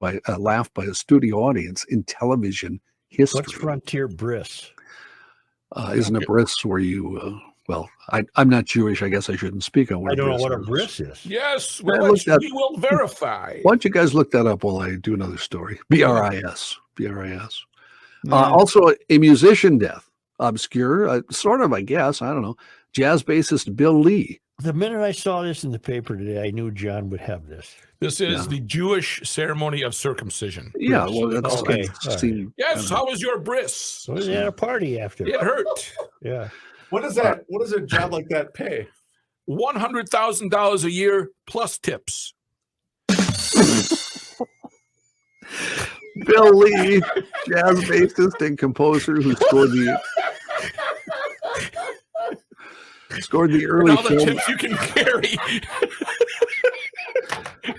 laughed by a studio audience in television history. What's frontier bris? Isn't a bris where you? Well, I'm not Jewish. I guess I shouldn't speak on what I don't know what a bris bris is. Yes, I well, looked at- we will verify. Why don't you guys look that up while I do another story? BRIS. Also, a musician death. Obscure, sort of, I guess. I don't know. Jazz bassist Bill Lee. The minute I saw this in the paper today, I knew John would have this. This is the Jewish ceremony of circumcision. Yeah, well, that's Okay. Yes, how was your bris? So we had a party after. It hurt. Yeah. What does that? What does a job like that pay? $100,000 a year plus tips. Bill Lee, jazz bassist and composer who scored the early And all the film, tips you can carry.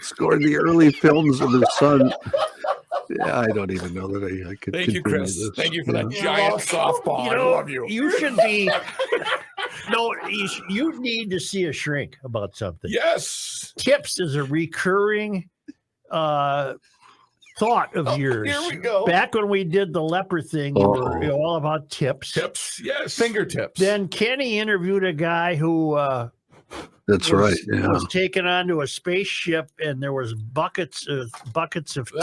scored the early films of their son. Yeah, I don't even know that I could. Thank you, continue Chris. this. Thank you for that giant softball. You I know, love you. You should be. No, you need to see a shrink about something. Yes. Tips is a recurring thought of yours. Here we go. Back when we did the leper thing, you were all about tips. Tips, yes. Fingertips. Then Kenny interviewed a guy who That's right. Yeah. was taken onto a spaceship, and there was buckets of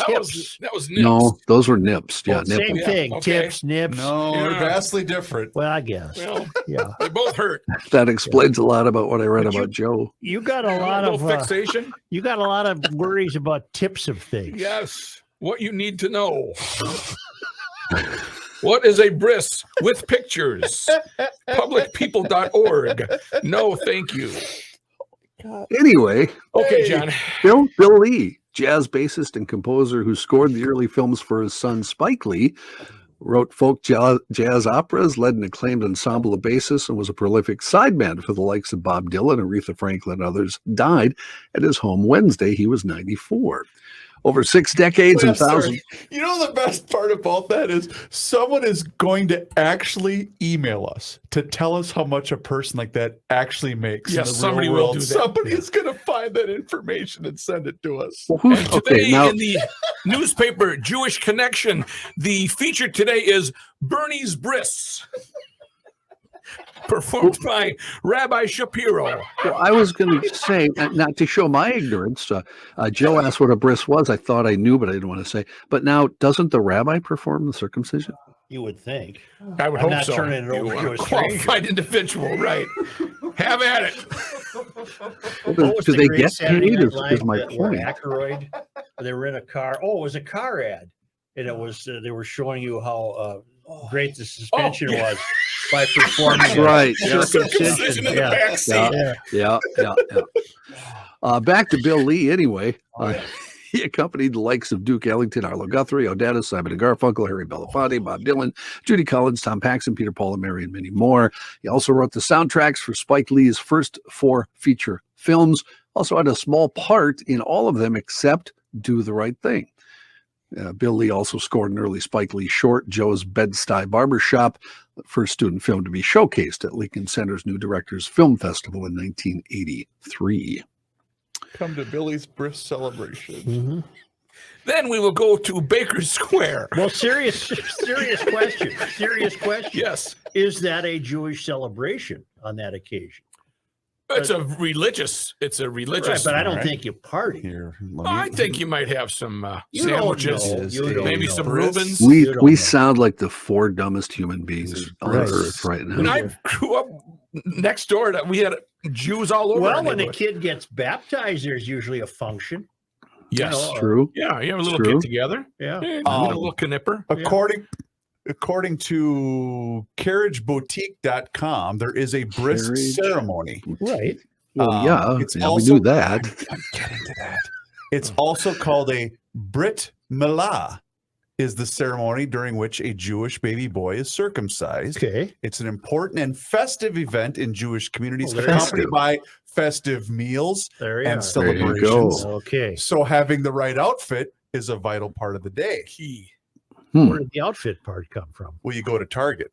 tips. That was nips. No, those were nips. Yeah, Well, same nipple. thing. okay. Tips, nips. No, Yeah. they're vastly different. Well, I guess. Well, Yeah. they both hurt. That explains a lot about what I read But about Joe. You got a A lot little of fixation. you got a lot of worries about tips of things. Yes. What you need to know. What is a bris with pictures? Publicpeople.org. No, thank you. Anyway, Okay, John. Bill Lee, jazz bassist and composer who scored the early films for his son Spike Lee, wrote folk jazz operas, led an acclaimed ensemble of bassists, and was a prolific sideman for the likes of Bob Dylan, Aretha Franklin, and others, died at his home Wednesday. He was 94. Over 6 decades and thousands. You know the best part about that is someone is going to actually email us to tell us how much a person like that actually makes. Yes, in the somebody real will world. do that. Somebody is going to find that information and send it to us. Well, who's, And today okay, now in the newspaper Jewish Connection, the feature today is Bernie's Bris, performed by Rabbi Shapiro. well, I was going to say, not to show my ignorance, Joe asked what a bris was. I thought I knew, but I didn't want to say. But now, doesn't the rabbi perform the circumcision? You would think. I would I'm hope not so. turning it You over are to a a stranger. qualified individual, right? Have at it. What was Do the they great get Saturday paid? Night Is Live my that where point. Aykroyd, they were in a car. Oh, it was a car ad, and it was they were showing you how great the suspension yeah. was by performing That's right. Yeah. Circumcision in the Yeah. back seat. Yeah. Back to Bill Lee anyway. He accompanied the likes of Duke Ellington, Arlo Guthrie, O'Dennis, Simon and Garfunkel, Harry Belafonte, Bob Dylan, Judy Collins, Tom Paxson, Peter, Paul and Mary, and many more. He also wrote the soundtracks for Spike Lee's first 4 feature films. Also had a small part in all of them except Do the Right Thing. Bill Lee also scored an early Spike Lee short, Joe's Bed-Stuy Barbershop, the first student film to be showcased at Lincoln Center's New Directors Film Festival in 1983. Come to Billy's Bris celebration. Mm-hmm. Then we will go to Baker Square. Well, serious question. Serious question. Yes. Is that a Jewish celebration on that occasion? It's a religious. Right, but I don't think you party. Here, I think you might have some You don't sandwiches, know. You don't maybe know. some Bris. Reubens. You don't We know. sound like the 4 dumbest human beings on Right. earth right When now. I grew up next door, we had Jews all over. Well, our when a neighborhood. kid gets baptized, there's usually a function. Yes. you know, True. Yeah, you have a little True. get together. Yeah. A little knipper. According to carriageboutique.com, there is a bris Carriage. ceremony. Right. Well, it's we also- knew that. I'm getting to that. It's also called a Brit Milah, is the ceremony during which a Jewish baby boy is circumcised. Okay. It's an important and festive event in Jewish communities, Oh, there you accompanied go. by festive meals There you and are. celebrations. go. Okay. So having the right outfit is a vital part of the day. Key. Where did the outfit part come from? Well, you go to Target.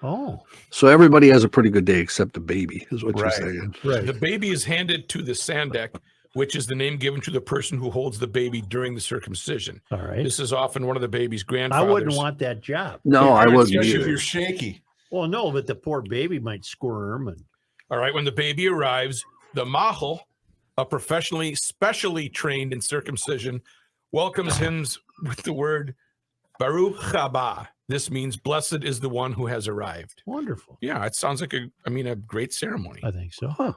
Oh, So everybody has a pretty good day except the baby, is what Right. you're saying. right. The baby is handed to the Sandak which is the name given to the person who holds the baby during the circumcision. All right. This is often one of the baby's I grandfathers. wouldn't want that job. No, I wouldn't Especially if either. you're shaky. Well, no, but the poor baby might squirm and All right, when the baby arrives, the mahal, a professionally, specially trained in circumcision, welcomes him with the word Baruch haba. This means blessed is the one who has arrived. wonderful. Yeah, it sounds like a great ceremony. I think so. Huh.